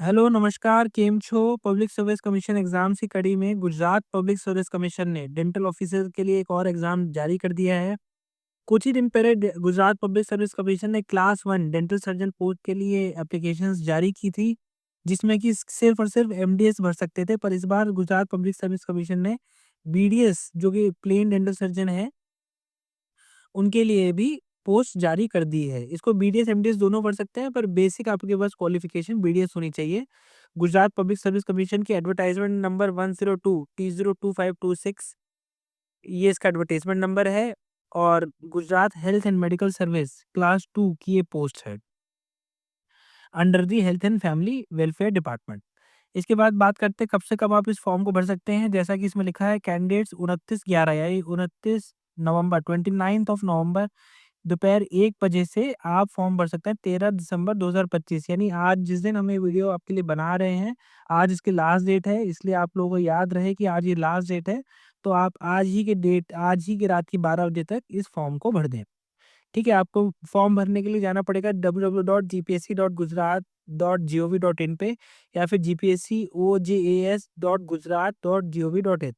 Hello, नमस्कार, केम छो? Public service commission exams की कड़ी में गुजरात पब्लिक सर्विस कमीशन ने डेंटल ऑफ़िसर के लिए एक और एग्ज़ाम जारी कर दिया है। कुछ ही दिन पहले गुजरात पब्लिक सर्विस कमीशन ने क्लास 1 डेंटल सर्जन पोस्ट के लिए एप्लीकेशंस जारी की थी, जिसमें कि सिर्फ़ और सिर्फ़ एमडीएस भर सकते थे। पर इस बार गुजरात पब्लिक सर्विस कमीशन ने बीडीएस जो कि प्लेन डेंटल सर्जन है, उनके लिए भी पोस्ट जारी कर दी है। इसको बीडीएस, एमडीएस दोनों पढ़ सकते हैं, पर बेसिक आपके पास क्वालिफ़िकेशन बीडीएस होनी चाहिए। गुजरात पब्लिक सर्विस कमीशन की एडवर्टाइज़मेंट नंबर 102 T02526 ये इसका एडवर्टाइज़मेंट नंबर है और Gujarat health and medical service class 2 की ये पोस्ट है, under the health and family welfare department. इसके बाद बात करते हैं कब से कब आप इस फॉर्म को भर सकते हैं। जैसा कि इसमें लिखा है कैंडिडेट्स 29/11 यानी 29 नवंबर 29th ऑफ नवंबर दोपहर 1 बजे से आप फॉर्म भर सकते हैं 13 दिसंबर 2025 यानी आज जिस दिन हम ये वीडियो आपके लिए बना रहे हैं, आज इसकी लास्ट डेट है, इसलिए आप लोगों को याद रहे कि आज ये लास्ट डेट है, तो आप आज ही की रात की 12 बजे तक इस फॉर्म को भर दें। ठीक है, आपको फॉर्म भरने के लिए जाना पड़ेगा www.gpsc.gujarat.gov.in पे या फिर gpscojas.gujarat.gov.in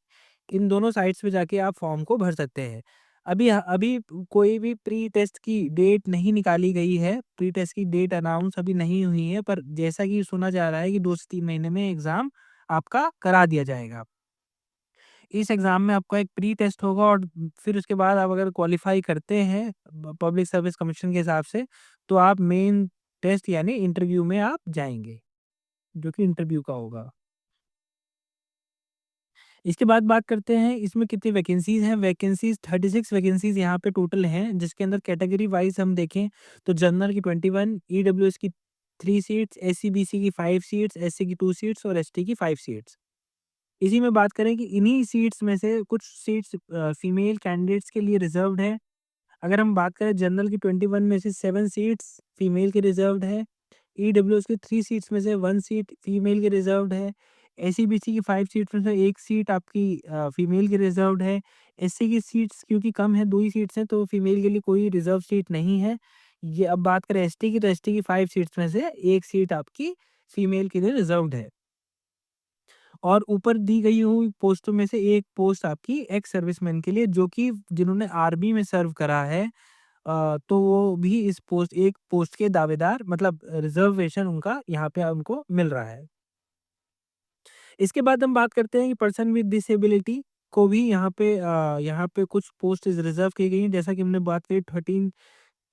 इन दोनों साइट्स पे जाके आप फॉर्म को भर सकते हैं। अभी कोई भी प्री टेस्ट की डेट नहीं निकाली गई है, प्री टेस्ट की डेट अनाउंस अभी नहीं हुई है, पर जैसा कि सुना जा रहा है कि 2 से 3 महीने में एग्ज़ाम आपका करा दिया जाएगा। इस एग्ज़ाम में आपका एक प्री टेस्ट होगा और फिर उसके बाद आप अगर क्वालीफाई करते हैं पब्लिक सर्विस कमीशन के हिसाब से, तो आप मेन टेस्ट यानी इंटरव्यू में आप जाएँगे, जो कि इंटरव्यू का होगा। इसके बाद बात करते हैं इसमें कितनी वैकेंसीज़ हैं, वैकेंसीज़ 36 वैकेंसीज़ यहाँ पे टोटल हैं, जिसके अंदर कैटेगरी वाइज़ हम देखें तो जनरल की 21, ईडब्ल्यूएस की 3 सीट्स, एससी-बीसी की 5 सीट्स, एससी की 2 सीट्स और एसटी की 5 सीट्स। इसी में बात करें कि इन्हीं सीट्स में से कुछ सीट्स फीमेल कैंडिडेट्स के लिए रिज़र्व्ड है। अगर हम बात करें जनरल की 21 में से 7 सीट्स फीमेल के रिज़र्व्ड है। ईडब्ल्यूएस की 3 सीट्स में से 1 सीट फीमेल के रिज़र्व्ड है। एससी-बीसी की 5 सीट्स में से 1 सीट आपकी फीमेल की रिज़र्व्ड है। एससी की सीट्स क्योंकि कम है, 2 ही सीट्स हैं, तो फीमेल के लिए कोई रिज़र्व सीट नहीं है। ये अब बात करें एसटी की, तो एसटी की 5 सीट्स में से 1 सीट आपकी फीमेल के लिए रिज़र्व्ड है। और ऊपर दी गई हुई पोस्टों में से एक पोस्ट आपकी एक्स सर्विसमैन के लिए जो कि जिन्होंने आर्मी में सर्व करा है, तो वो भी इस पोस्ट एक पोस्ट के दावेदार मतलब रिजर्वेशन उनका यहाँ पे उनको मिल रहा है। इसके बाद हम बात करते हैं कि पर्सन विद डिसेबिलिटी को भी यहाँ पे कुछ पोस्ट रिजर्व की गई हैं, जैसा कि हमने बात करी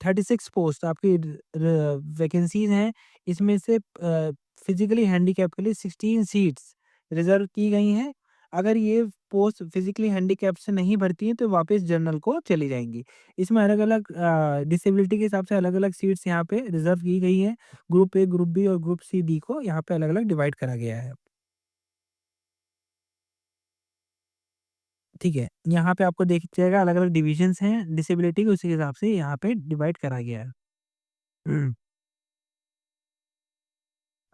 36 पोस्ट आपकी वैकेंसीज हैं। इसमें से फिजिकली हैंडीकैप के लिए 16 सीट्स रिजर्व की गई हैं। अगर ये पोस्ट फिजिकली हैंडीकैप से नहीं भरती हैं तो वापस जनरल को चली जाएंगी। इसमें अलग अलग डिसेबिलिटी के हिसाब से अलग अलग सीट्स यहाँ पे रिजर्व की गई हैं। ग्रुप ए, ग्रुप बी और ग्रुप सी डी को यहाँ पे अलग अलग डिवाइड करा गया है। ठीक है, यहाँ पे आपको देख जाएगा अलग अलग डिविजन्स हैं डिसेबिलिटी के, उसी के हिसाब से यहाँ पे डिवाइड करा गया है।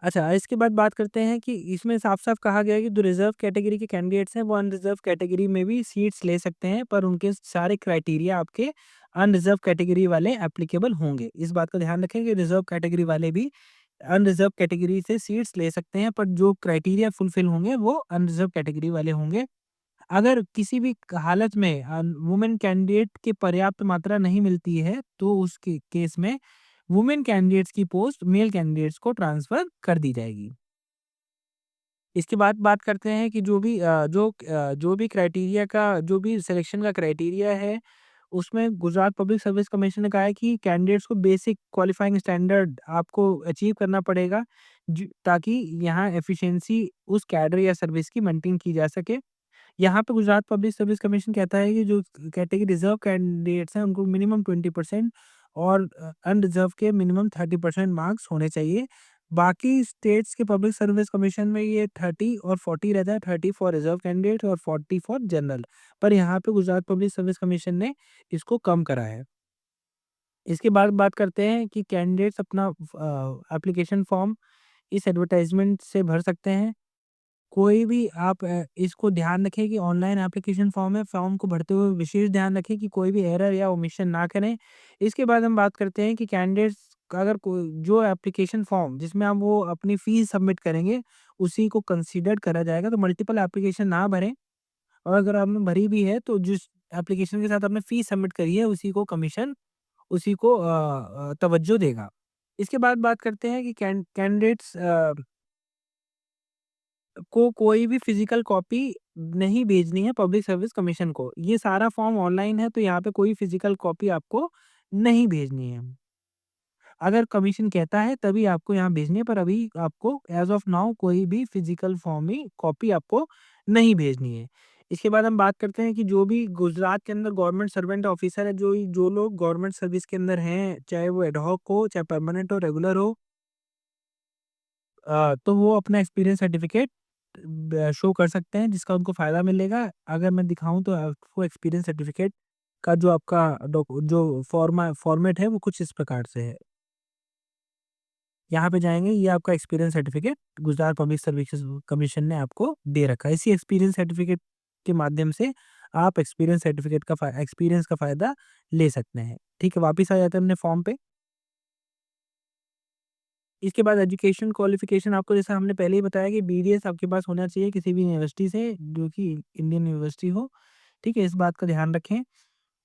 अच्छा, इसके बाद बात करते हैं कि इसमें साफ-साफ कहा गया है कि जो रिज़र्व कैटेगरी के कैंडिडेट्स हैं, वो अनरिज़र्व कैटेगरी में भी सीट्स ले सकते हैं, पर उनके सारे क्राइटेरिया आपके अनरिज़र्व कैटेगरी वाले एप्लीकेबल होंगे। इस बात का ध्यान रखें कि रिज़र्व कैटेगरी वाले भी अनरिज़र्व कैटेगरी से सीट्स ले सकते हैं, पर जो क्राइटेरिया फुलफिल होंगे, वो अनरिज़र्व कैटेगरी वाले होंगे। अगर किसी भी हालत में वुमेन कैंडिडेट की पर्याप्त मात्रा नहीं मिलती है, तो उसके केस में वुमेन कैंडिडेट्स की पोस्ट मेल कैंडिडेट्स को ट्रांसफ़र कर दी जाएगी। इसके बाद बात करते हैं कि जो भी क्राइटेरिया का जो भी सिलेक्शन का क्राइटेरिया है, उसमें गुजरात पब्लिक सर्विस कमीशन ने कहा है कि कैंडिडेट्स को बेसिक क्वालिफाइंग स्टैंडर्ड आपको अचीव करना पड़ेगा, ताकि यहाँ एफिशिएंसी उस कैडर या सर्विस की मेंटेन की जा सके। यहाँ पे गुजरात पब्लिक सर्विस कमीशन कहता है कि जो कैटेगरी रिज़र्व कैंडिडेट्स हैं, उनको मिनिमम 20% और अनरिज़र्व के मिनिमम 30% मार्क्स होने चाहिए। बाकी स्टेट्स के पब्लिक सर्विस कमीशन में ये 30 और 40 रहता है, 30 फॉर रिज़र्व कैंडिडेट और 40 फॉर जनरल। पर यहाँ पे गुजरात पब्लिक सर्विस कमीशन ने इसको कम करा है। इसके बाद बात करते हैं कि कैंडिडेट्स अपना एप्लीकेशन फॉर्म इस एडवर्टाइज़मेंट से भर सकते हैं। कोई भी आप इसको ध्यान रखें कि ऑनलाइन एप्लीकेशन फॉर्म है, फॉर्म को भरते हुए विशेष ध्यान रखें कि कोई भी एरर या ओमिशन ना करें। इसके बाद हम बात करते हैं कि कैंडिडेट्स अगर कोई जो एप्लीकेशन फॉर्म जिसमें आप वो अपनी फ़ीस सबमिट करेंगे, उसी को कंसीडर करा जाएगा। तो मल्टीपल एप्लीकेशन ना भरें, और अगर आपने भरी भी है तो जिस एप्लीकेशन के साथ आपने फ़ीस सबमिट करी है उसी को कमीशन, उसी को तवज्जो देगा। इसके बाद बात करते हैं कि कैंडिडेट्स को कोई भी फिजिकल कॉपी नहीं भेजनी है पब्लिक सर्विस कमीशन को। ये सारा फॉर्म ऑनलाइन है, तो यहाँ पे कोई फिजिकल कॉपी आपको नहीं भेजनी है। अगर कमीशन कहता है तभी आपको यहाँ भेजनी है, पर अभी आपको एज़ ऑफ नाउ कोई भी फिजिकल फॉर्म ही कॉपी आपको नहीं भेजनी है। इसके बाद हम बात करते हैं कि जो भी गुजरात के अंदर गवर्नमेंट सर्वेंट ऑफिसर है, जो लोग गवर्नमेंट सर्विस के अंदर हैं, चाहे वो एडहॉक हो, चाहे परमानेंट हो, रेगुलर हो, तो वो अपना एक्सपीरियंस सर्टिफिकेट शो कर सकते हैं, जिसका उनको फ़ायदा मिलेगा। अगर मैं दिखाऊँ तो आपको एक्सपीरियंस सर्टिफिकेट का जो आपका जो फॉर्मेट है वो कुछ इस प्रकार से है। यहाँ पे जाएँगे, ये आपका experience certificate Gujarat public services commission ने आपको दे रखा है। इसी एक्सपीरियंस सर्टिफिकेट के माध्यम से आप एक्सपीरियंस का फ़ायदा ले सकते हैं। ठीक है, वापिस आ जाते हैं अपने फॉर्म पे। इसके बाद एजुकेशन क्वालिफ़िकेशन आपको, जैसा हमने पहले ही बताया कि बीडीएस आपके पास होना चाहिए किसी भी यूनिवर्सिटी से, जो कि इंडियन यूनिवर्सिटी हो, ठीक है? इस बात का ध्यान रखें।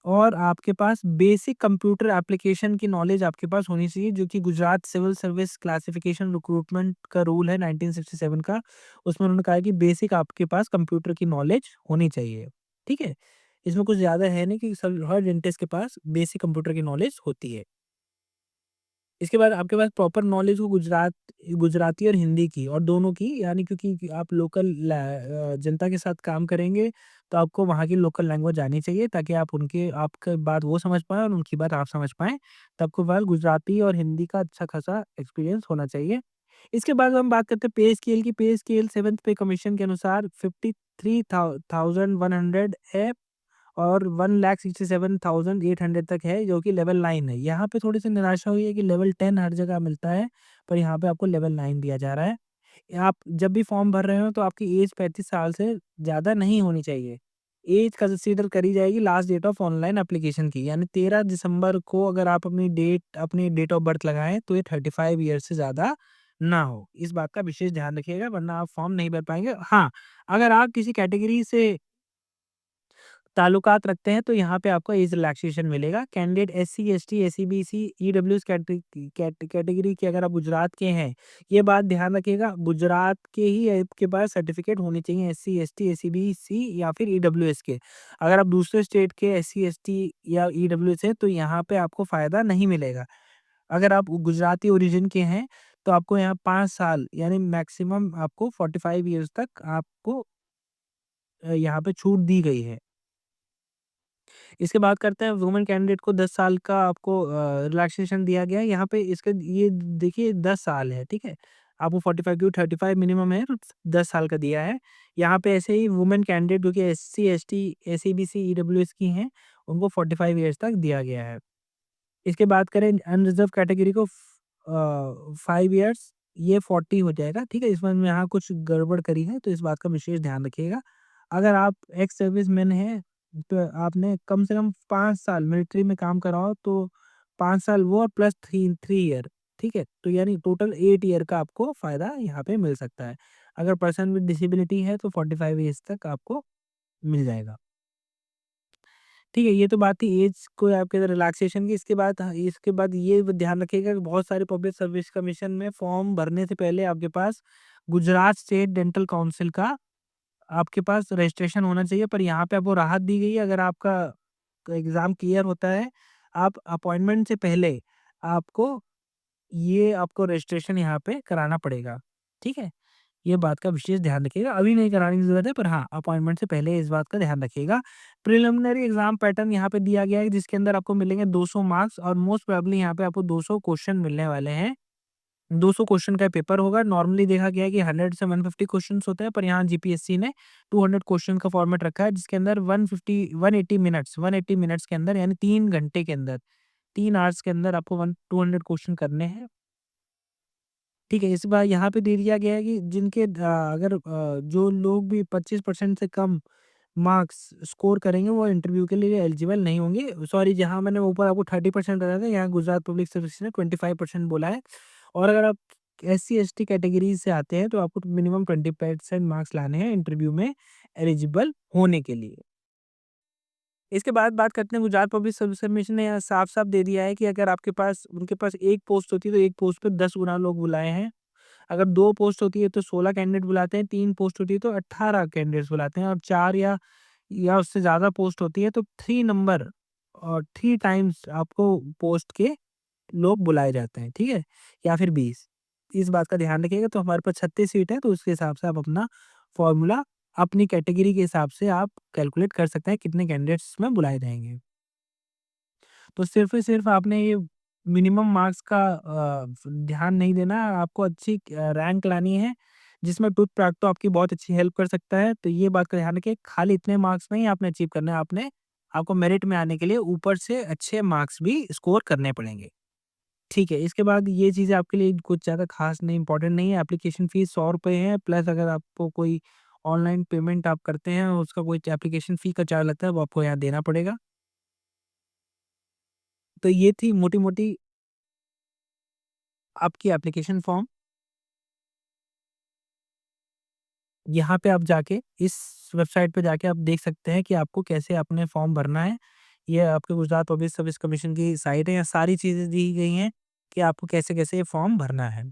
और आपके पास बेसिक कंप्यूटर एप्लीकेशन की नॉलेज आपके पास होनी चाहिए, जो कि Gujarat civil service classification recruitment का रूल है 1967 का। उसमें उन्होंने कहा है कि बेसिक आपके पास कंप्यूटर की नॉलेज होनी चाहिए, ठीक है? इसमें कुछ ज़्यादा है नहीं कि सब हर डेंटिस्ट के पास बेसिक कंप्यूटर की नॉलेज होती है। इसके बाद आपके पास प्रॉपर नॉलेज हो गुजराती और हिंदी की, और दोनों की, यानी क्योंकि आप जनता के साथ काम करेंगे, तो आपको वहाँ की लोकल लैंग्वेज आनी चाहिए, ताकि आप उनके आपकी बात वो समझ पाएँ और उनकी बात आप समझ पाएँ। तो आपको केवल गुजराती और हिंदी का अच्छा खासा एक्सपीरियंस होना चाहिए। इसके बाद हम बात करते हैं पे स्केल की। पे स्केल 7th पे कमीशन के अनुसार 53,100 है, और 1,67,800 तक है, जो कि लेवल 9 है। यहाँ पे थोड़ी-सी निराशा हुई है कि लेवल 10 हर जगह मिलता है, पर यहाँ पे आपको लेवल 9 दिया जा रहा है। आप जब भी फॉर्म भर रहे हो तो आपकी एज 35 साल से ज़्यादा नहीं होनी चाहिए। एज कंसीडर करी जाएगी last date of online application की, यानी 13 दिसंबर को अगर आप अपनी डेट ऑफ बर्थ लगाएँ, तो ये 35 ईयर से ज़्यादा ना हो। इस बात का विशेष ध्यान रखिएगा, वरना आप फॉर्म नहीं भर पाएँगे। हाँ, अगर आप किसी कैटेगरी से ताल्लुकात रखते हैं, तो यहाँ पे आपको एज रिलैक्सेशन मिलेगा। Candidate SC, ST, SEBC, EWS category के अगर आप गुजरात के हैं, ये बात ध्यान रखिएगा, गुजरात के ही आपके पास सर्टिफिकेट होने चाहिए, एससी, एसटी, एसईबीसी या फिर ईडब्ल्यूएस के। अगर आप दूसरे स्टेट के एससी, एसटी या ईडब्ल्यूएस हैं, तो यहाँ पे आपको फ़ायदा नहीं मिलेगा। अगर आप गुजराती ओरिजिन के हैं, तो आपको यहाँ 5 साल, यानी मैक्सिमम आपको 45 ईयर्स तक आपको यहाँ पे छूट दी गई है। इसके बाद करते हैं वुमेन कैंडिडेट को 10 साल का आपको रिलैक्सेशन दिया गया है। यहाँ पे इसका ये देखिए 10 साल है, ठीक है? आपको 45 क्योंकि 35 मिनिमम है, 10 साल का दिया है। यहाँ पे ऐसे ही वुमेन कैंडिडेट जो कि एससी, एसटी, एसईबीसी, ईडब्ल्यूएस की हैं, उनको 45 ईयर्स तक दिया गया है। इसके बाद करें अनरिज़र्व कैटेगरी को 5 इयर्स, ये 40 हो जाएगा, ठीक है? इसमें यहाँ कुछ गड़बड़ करी है, तो इस बात का विशेष ध्यान रखिएगा। अगर आप एक्स सर्विसमैन हैं, तो आपने कम से कम 5 साल मिलिट्री में काम करा हो, तो 5 साल वो और प्लस 3 ईयर, ठीक है? तो यानी टोटल 8 ईयर का आपको फ़ायदा यहाँ पे मिल सकता है। अगर पर्सन विद डिसेबिलिटी है, तो 45 ईयर्स तक आपको मिल जाएगा। ठीक है, ये तो बात थी ऐज को आपके रिलैक्सेशन की। इसके बाद ये ध्यान रखिएगा कि बहुत सारे पब्लिक सर्विस कमीशन में फॉर्म भरने से पहले आपके पास गुजरात स्टेट डेंटल काउंसिल का आपके पास रजिस्ट्रेशन होना चाहिए, पर यहाँ पे आपको राहत दी गई है। अगर आपका एग्ज़ाम क्लियर होता है, आप अपॉइंटमेंट से पहले आपको आपको रजिस्ट्रेशन यहाँ पे कराना पड़ेगा, ठीक है? ये बात का विशेष ध्यान रखिएगा। अभी नहीं कराने की ज़रूरत है, पर हाँ, अपॉइंटमेंट से पहले इस बात का ध्यान रखिएगा। प्रिलिमिनरी एग्ज़ाम पैटर्न यहाँ पे दिया गया है, जिसके अंदर आपको मिलेंगे 200 मार्क्स, और मोस्ट प्रोबेबली यहाँ पे आपको 200 क्वेश्चन मिलने वाले हैं। 200 क्वेश्चन का पेपर होगा। नॉर्मली देखा गया है कि 100 से 150 क्वेश्चन्स होते हैं, पर यहाँ जीपीएससी ने 200 क्वेश्चन का फॉर्मेट रखा है, जिसके अंदर 180 मिनट्स के अंदर, यानी 3 घंटे के अंदर, 3 आवर्स के अंदर आपको 200 क्वेश्चन करने हैं। ठीक है, इस बार यहाँ पे दे दिया गया है कि जो लोग भी 25% से कम मार्क्स स्कोर करेंगे वो इंटरव्यू के लिए एलिजिबल नहीं होंगे। सॉरी, जहाँ मैंने ऊपर आपको 30% बताया था, यहाँ गुजरात पब्लिक सर्विस ने 25% बोला है। और अगर आप SC ST कैटेगरी से आते हैं तो आपको मिनिमम 20% मार्क्स लाने हैं इंटरव्यू में एलिजिबल होने के लिए। इसके बाद बात करते हैं, गुजरात पब्लिक सर्विस कमीशन ने यहाँ साफ-साफ दे दिया है कि अगर आपके पास उनके पास 1 पोस्ट होती है तो 1 पोस्ट पे 10 गुना लोग बुलाए हैं। अगर 2 पोस्ट होती है तो 16 कैंडिडेट बुलाते हैं, 3 पोस्ट होती है तो 18 कैंडिडेट्स बुलाते हैं, और 4 या उससे ज़्यादा पोस्ट होती है तो 3 नंबर और 3 टाइम्स आपको पोस्ट के लोग बुलाए जाते हैं, ठीक है? या फिर 20। इस बात का ध्यान रखिएगा। तो हमारे पास 36 सीट है, तो उसके हिसाब से आप अपना फ़ॉर्मूला अपनी कैटेगरी के हिसाब से आप कैलकुलेट कर सकते हैं कितने कैंडिडेट्स इसमें बुलाए जाएँगे। तो सिर्फ़ और सिर्फ़ आपने ये मिनिमम मार्क्स का ध्यान नहीं देना है, आपको अच्छी रैंक लानी है, जिसमें टूथ प्रैक्टो आपकी बहुत अच्छी हेल्प कर सकता है। तो ये बात का ध्यान रखिए, खाली इतने मार्क्स नहीं आपने अचीव करना है, आपको मेरिट में आने के लिए ऊपर से अच्छे मार्क्स भी स्कोर करने पड़ेंगे। ठीक है, इसके बाद ये चीज़ें आपके लिए कुछ ज़्यादा ख़ास नहीं, इम्पोर्टेंट नहीं है। एप्लीकेशन फ़ीस ₹100 है, प्लस अगर आपको कोई ऑनलाइन पेमेंट आप करते हैं, उसका कोई एप्लीकेशन फ़ी का चार्ज लगता है, वो आपको यहाँ देना पड़ेगा। तो ये थी मोटी-मोटी आपकी एप्लीकेशन फ़ॉर्म। यहाँ पे आप जाके इस वेबसाइट पे जाके आप देख सकते हैं कि आपको कैसे अपने फ़ॉर्म भरना है। ये आपके गुजरात पब्लिक सर्विस कमीशन की साइट है, यहाँ सारी चीज़ें दी गई हैं कि आपको कैसे-कैसे ये फ़ॉर्म भरना है।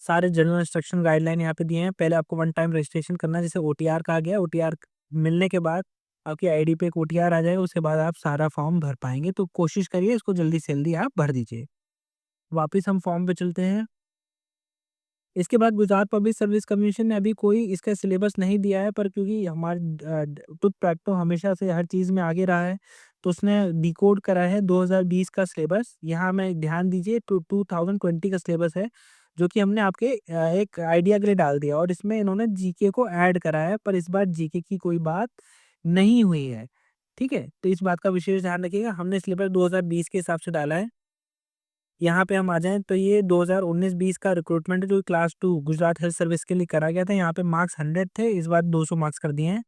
सारे जनरल इंस्ट्रक्शन गाइडलाइन यहाँ पे दिए हैं। पहले आपको वन टाइम रजिस्ट्रेशन करना है, जिसे OTR कहा गया है। OTR मिलने के बाद आपकी आईडी पे एक OTR आ जाएगा, उसके बाद आप सारा फॉर्म भर पाएँगे। तो कोशिश करिए इसको जल्दी से जल्दी आप भर दीजिए। वापिस हम फॉर्म पे चलते हैं। इसके बाद गुजरात पब्लिक सर्विस कमीशन ने अभी कोई इसका सिलेबस नहीं दिया है, पर क्योंकि हमारे टूथ प्रैक्टो हमेशा से हर चीज़ में आगे रहा है, तो उसने डिकोड करा है 2020 का सिलेबस। यहाँ में ध्यान दीजिए, 2020 का सिलेबस है, जो कि हमने आपके एक आइडिया के लिए डाल दिया, और इसमें इन्होंने जीके को ऐड करा है, पर इस बार जीके की कोई बात नहीं हुई है। ठीक है? तो इस बात का विशेष ध्यान रखिएगा। हमने सिलेबस 2020 के हिसाब से डाला है। यहाँ पे हम आ जाएँ तो ये 2019-20 का रिक्रूटमेंट है, जो क्लास 2 गुजरात हेल्थ सर्विस के लिए करा गया था। यहाँ पे मार्क्स 100 थे, इस बार 200 मार्क्स कर दिए हैं।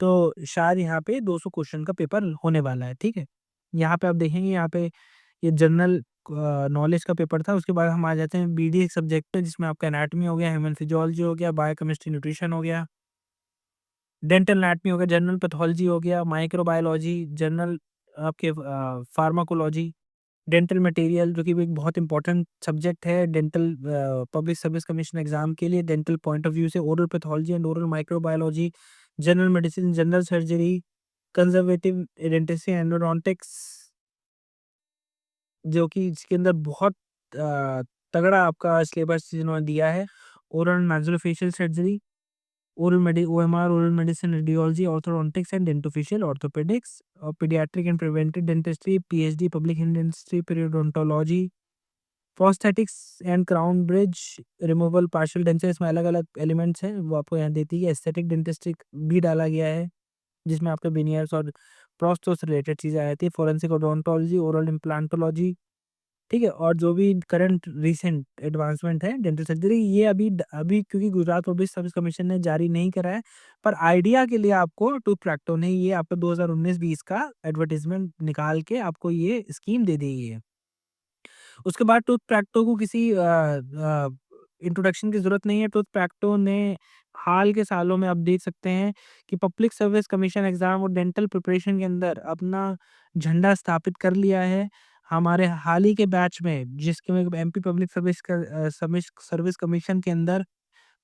तो शायद यहाँ पे 200 क्वेश्चन का पेपर होने वाला है, ठीक है? यहाँ पे आप देखेंगे, यहाँ पे ये जनरल नॉलेज का पेपर था। उसके बाद हम आ जाते हैं BD एक सब्जेक्ट है, जिसमें आपका एनाटॉमी हो गया, ह्यूमन फिजियोलॉजी हो गया, बायोकेमिस्ट्री न्यूट्रिशन हो गया, डेंटल एनाटॉमी हो गया, जनरल पैथोलॉजी हो गया, माइक्रोबायोलॉजी, जनरल आपके फार्माकोलॉजी, डेंटल मटेरियल, जो कि भी एक बहुत इंपॉर्टेंट सब्जेक्ट है dental public service commission exam के लिए, डेंटल पॉइंट ऑफ व्यू से, oral pathology and oral microbiology, general medicine, general surgery, conservative dentistry, endodontics, जो कि इसके अंदर बहुत तगड़ा आपका सिलेबस इन्होंने दिया है। ओरल मैक्सिलोफेशियल सर्जरी, ओरल मेडि OMR, oral medicine, radiology, orthodontics and dentofacial orthopaedics, और paediatric and preventive dentistry, PhD public health dentistry, periodontology, prosthetics and crown bridge removal, partial denture, इसमें अलग-अलग एलिमेंट्स हैं, वो आपको यहाँ देती है। एस्थेटिक डेंटिस्ट्री भी डाला गया है, जिसमें आपके वेनियर्स और प्रोस्थो से रिलेटेड चीज़ें आ जाती है। फोरेंसिक ओडोंटोलॉजी, ओरल इम्प्लांटोलॉजी, ठीक है? और जो भी करंट रिसेंट एडवांसमेंट है डेंटल सर्जरी, ये अभी क्योंकि गुजरात पब्लिक सर्विस कमीशन ने जारी नहीं करा है, पर आइडिया के लिए आपको टूथ प्रैक्टो ने ये आपका 2019-20 का एडवर्टाइज़मेंट निकाल के आपको ये स्कीम दे दी है। उसके बाद टूथ प्रैक्टो को किसी इंट्रोडक्शन की ज़रूरत नहीं है। टूथ प्रैक्टो ने हाल के सालों में आप देख सकते हैं कि पब्लिक सर्विस कमीशन एग्ज़ाम और डेंटल प्रिपरेशन के अंदर अपना झंडा स्थापित कर लिया है। हमारे हाल ही के बैच में, जिसके में MP पब्लिक सर्विस कमीशन के अंदर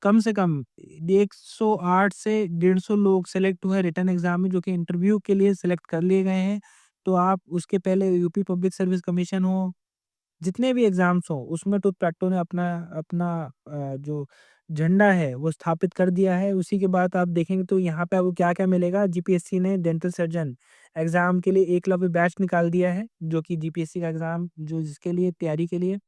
कम से कम 108 से 150 लोग सेलेक्ट हुए रिटन एग्ज़ाम में, जो कि इंटरव्यू के लिए सेलेक्ट कर लिए गए हैं। तो आप उसके पहले यूपी पब्लिक सर्विस कमीशन हो, जितने भी एग्ज़ाम्स हों, उसमें टूथ प्रैक्टो ने अपना अपना जो झंडा है वो स्थापित कर दिया है। उसी के बाद आप देखेंगे तो यहाँ पे आपको क्या-क्या मिलेगा। जीपीएससी ने डेंटल सर्जन एग्ज़ाम के लिए एकलव्य बैच निकाल दिया है, जो कि जीपीएससी का एग्ज़ाम जो जिसके लिए तैयारी के लिए।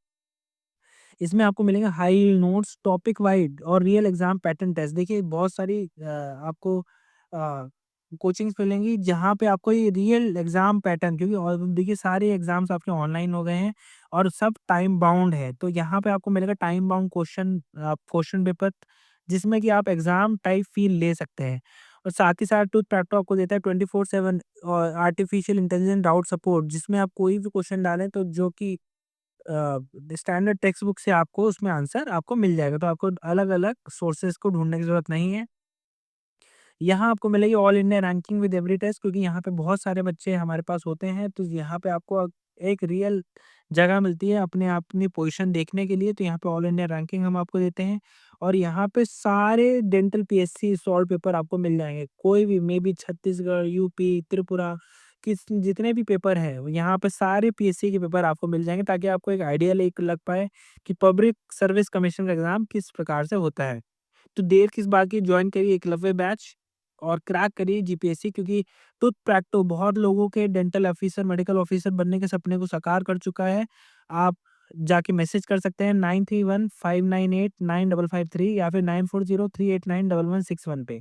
इसमें आपको मिलेंगे हाई नोट्स, टॉपिक वाइड और रियल एग्ज़ाम पैटर्न टेस्ट। देखिए बहुत सारी आपको कोचिंग्स मिलेंगी, जहाँ पे आपको ये रियल एग्ज़ाम पैटर्न, क्योंकि और देखिए सारे एग्ज़ाम्स आपके ऑनलाइन हो गए हैं और सब टाइम बाउंड है। तो यहाँ पे आपको मिलेगा टाइम बाउंड क्वेश्चन पेपर, जिसमें कि आप एग्ज़ाम टाइप फ़ील ले सकते हैं। और साथ ही साथ टूथ प्रैक्टो आपको देता है 24/7 और आर्टिफिशियल इंटेलिजेंस डाउट सपोर्ट, जिसमें आप कोई भी क्वेश्चन डालें तो जो कि स्टैंडर्ड टेक्स्ट बुक से आपको उसमें आंसर आपको मिल जाएगा, तो आपको अलग-अलग सोर्सेज़ को ढूँढने की ज़रूरत नहीं है। यहाँ आपको मिलेगी all India ranking with every test, क्योंकि यहाँ पे बहुत सारे बच्चे हमारे पास होते हैं, तो यहाँ पे आपको एक रियल जगह मिलती है अपनी पोजीशन देखने के लिए, तो यहाँ पे ऑल इंडिया रैंकिंग हम आपको देते हैं और यहाँ पे सारे डेंटल पीएससी सॉल्व पेपर आपको मिल जाएँगे। कोई भी may be Chhattisgarh, UP, Tripura जितने भी पेपर हैं, यहाँ पे सारे पीएससी के पेपर आपको मिल जाएँगे, ताकि आपको एक आइडिया लग पाए कि पब्लिक सर्विस कमीशन का एग्ज़ाम किस प्रकार से होता है। तो देर किस बात की, जॉइन करिए एकलव्य बैच और क्रैक करिए जीपीएससी, क्योंकि टूथ प्रैक्टो बहुत लोगों के डेंटल ऑफिसर, मेडिकल ऑफिसर बनने के सपने को साकार कर चुका है। आप जाके मैसेज कर सकते हैं 9315989553 या फिर 9403891161 पे।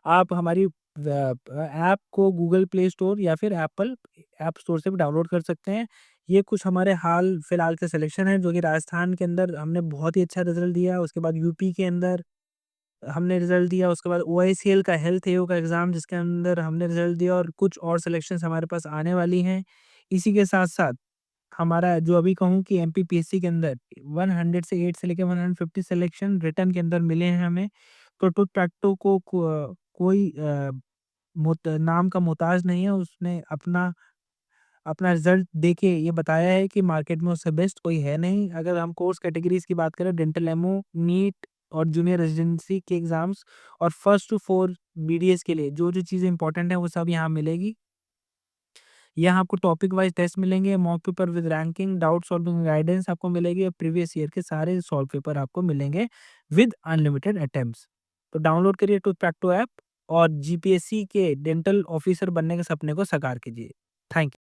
आप हमारी ऐप को गूगल प्ले स्टोर या फिर एप्पल ऐप स्टोर से भी डाउनलोड कर सकते हैं। ये कुछ हमारे हाल फिलहाल के सिलेक्शन है, जो कि राजस्थान के अंदर हमने बहुत ही अच्छा रिजल्ट दिया, उसके बाद यूपी के अंदर हमने रिजल्ट दिया, उसके बाद ओआईसीएल का हेल्थ एओ का एग्ज़ाम जिसके अंदर हमने रिजल्ट दिया, और कुछ और सिलेक्शंस हमारे पास आने वाली हैं। इसी के साथ-साथ हमारा जो अभी कहूँ कि एमपीपीएससी के अंदर 100 से 8 से लेके 150 सिलेक्शन रिटन के अंदर मिले हैं हमें। तो टूथ प्रैक्टो को कोई नाम का मोहताज नहीं है, उसने अपना अपना रिज़ल्ट देके ये बताया है कि मार्केट में उससे बेस्ट कोई है नहीं। अगर हम कोर्स कैटेगरीज़ की बात करें, डेंटल एमओ, नीट और जूनियर रेजिडेंसी के एग्ज़ाम्स और फर्स्ट टू 4 बीडीएस के लिए जो-जो चीज़ें इंपॉर्टेंट हैं, वो सब यहाँ मिलेगी। यहाँ आपको टॉपिक वाइज़ टेस्ट मिलेंगे, mock paper with ranking, doubt solving guidance आपको मिलेगी और प्रीवियस ईयर के सारे सॉल्व पेपर आपको मिलेंगे विद अनलिमिटेड अटेम्प्ट्स। तो डाउनलोड करिए टूथ प्रैक्टो ऐप और जीपीएससी के डेंटल ऑफिसर बनने के सपने को साकार कीजिए। Thank you.